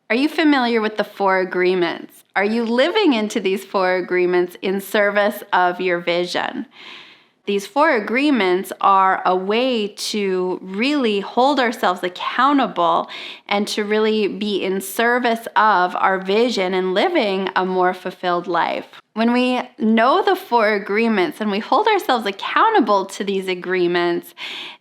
Are you familiar with the 4 agreements? Are you living into these 4 agreements in service of your vision? These 4 agreements are a way to really hold ourselves accountable and to really be in service of our vision and living a more fulfilled life. When we know the 4 agreements and we hold ourselves accountable to these agreements,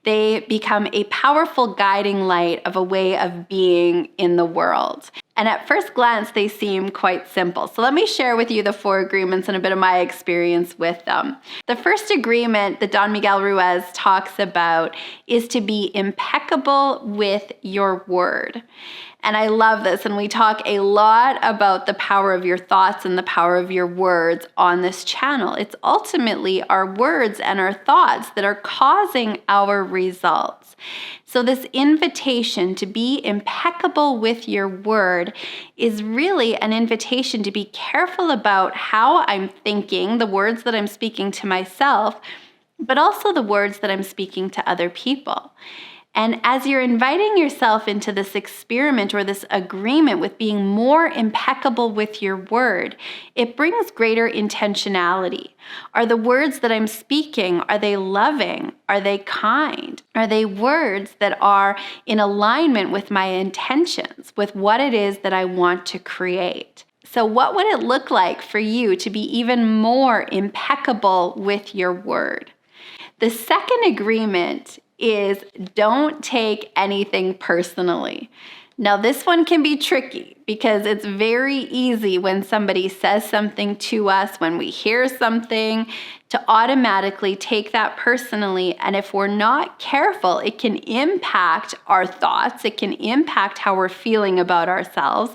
they become a powerful guiding light of a way of being in the world. And at first glance, they seem quite simple. So let me share with you the 4 agreements and a bit of my experience with them. The first agreement that Don Miguel Ruiz talks about is to be impeccable with your word. And I love this, and we talk a lot about the power of your thoughts and the power of your words on this channel. It's ultimately our words and our thoughts that are causing our results. So this invitation to be impeccable with your word is really an invitation to be careful about how I'm thinking, the words that I'm speaking to myself, but also the words that I'm speaking to other people. And as you're inviting yourself into this experiment or this agreement with being more impeccable with your word, it brings greater intentionality. Are the words that I'm speaking, are they loving? Are they kind? Are they words that are in alignment with my intentions, with what it is that I want to create? So what would it look like for you to be even more impeccable with your word? The second agreement is don't take anything personally. Now, this one can be tricky because it's very easy when somebody says something to us, when we hear something, to automatically take that personally. And if we're not careful, it can impact our thoughts. It can impact how we're feeling about ourselves.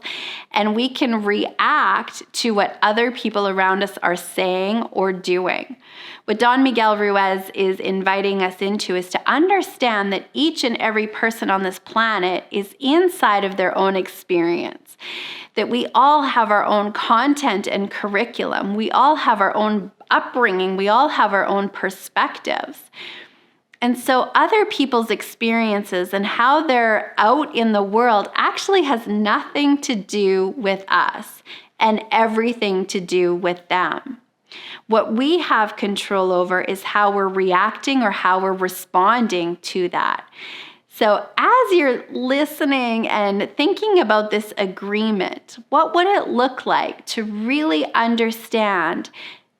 And we can react to what other people around us are saying or doing. What Don Miguel Ruiz is inviting us into is to understand that each and every person on this planet is inside of their own experience, that we all have our own content and curriculum. We all have our own upbringing. We all have our own perspectives. And so other people's experiences and how they're out in the world actually has nothing to do with us and everything to do with them. What we have control over is how we're reacting or how we're responding to that. So as you're listening and thinking about this agreement, what would it look like to really understand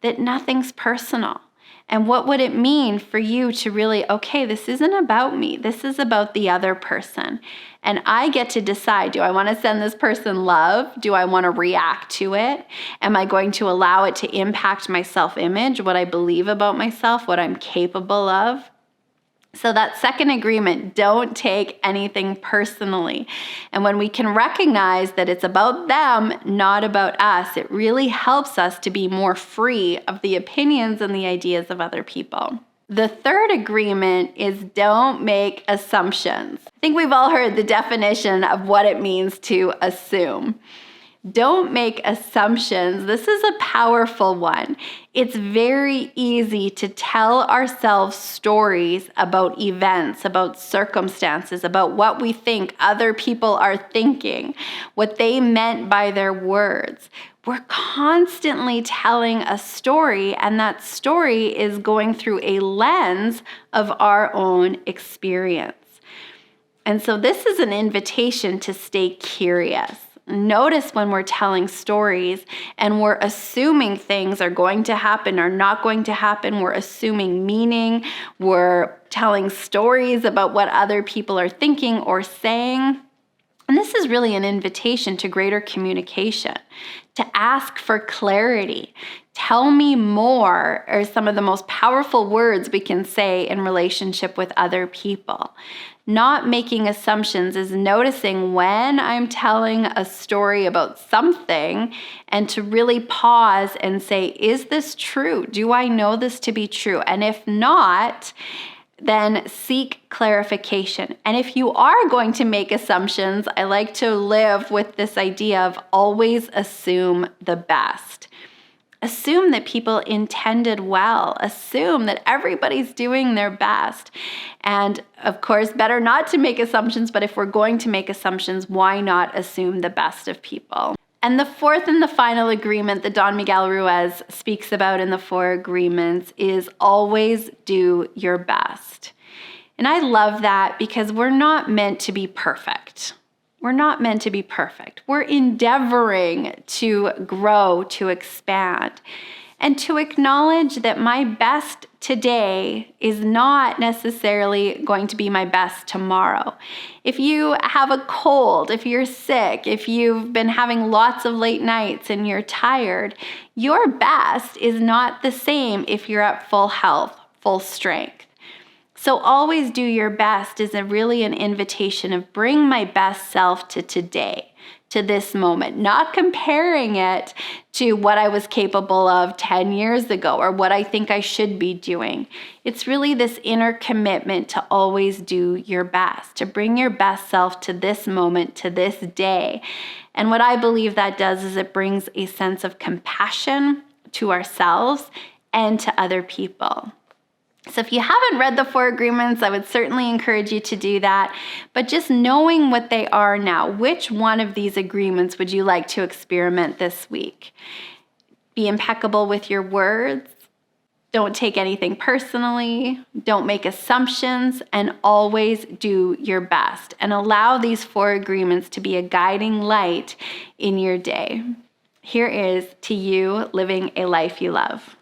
that nothing's personal? And what would it mean for you to really, okay, this isn't about me. This is about the other person. And I get to decide, do I want to send this person love? Do I want to react to it? Am I going to allow it to impact my self-image, what I believe about myself, what I'm capable of? So that second agreement, don't take anything personally. And when we can recognize that it's about them, not about us, it really helps us to be more free of the opinions and the ideas of other people. The third agreement is don't make assumptions. I think we've all heard the definition of what it means to assume. Don't make assumptions. This is a powerful one. It's very easy to tell ourselves stories about events, about circumstances, about what we think other people are thinking, what they meant by their words. We're constantly telling a story, and that story is going through a lens of our own experience. And so this is an invitation to stay curious. Notice when we're telling stories and we're assuming things are going to happen or not going to happen. We're assuming meaning. We're telling stories about what other people are thinking or saying. And this is really an invitation to greater communication, to ask for clarity. Tell me more are some of the most powerful words we can say in relationship with other people. Not making assumptions is noticing when I'm telling a story about something and to really pause and say, is this true? Do I know this to be true? And if not, then seek clarification. And if you are going to make assumptions, I like to live with this idea of always assume the best. Assume that people intended well. Assume that everybody's doing their best. And of course, better not to make assumptions, but if we're going to make assumptions, why not assume the best of people? And the fourth and the final agreement that Don Miguel Ruiz speaks about in the 4 agreements is always do your best. And I love that because we're not meant to be perfect. We're not meant to be perfect. We're endeavoring to grow, to expand, and to acknowledge that my best today is not necessarily going to be my best tomorrow. If you have a cold, if you're sick, if you've been having lots of late nights and you're tired, your best is not the same if you're at full health, full strength. So always do your best is really an invitation of bring my best self to today, to this moment, not comparing it to what I was capable of 10 years ago or what I think I should be doing. It's really this inner commitment to always do your best, to bring your best self to this moment, to this day. And what I believe that does is it brings a sense of compassion to ourselves and to other people. So if you haven't read the 4 agreements, I would certainly encourage you to do that. But just knowing what they are now, which one of these agreements would you like to experiment this week? Be impeccable with your words. Don't take anything personally. Don't make assumptions, and always do your best. And allow these 4 agreements to be a guiding light in your day. Here is to you living a life you love.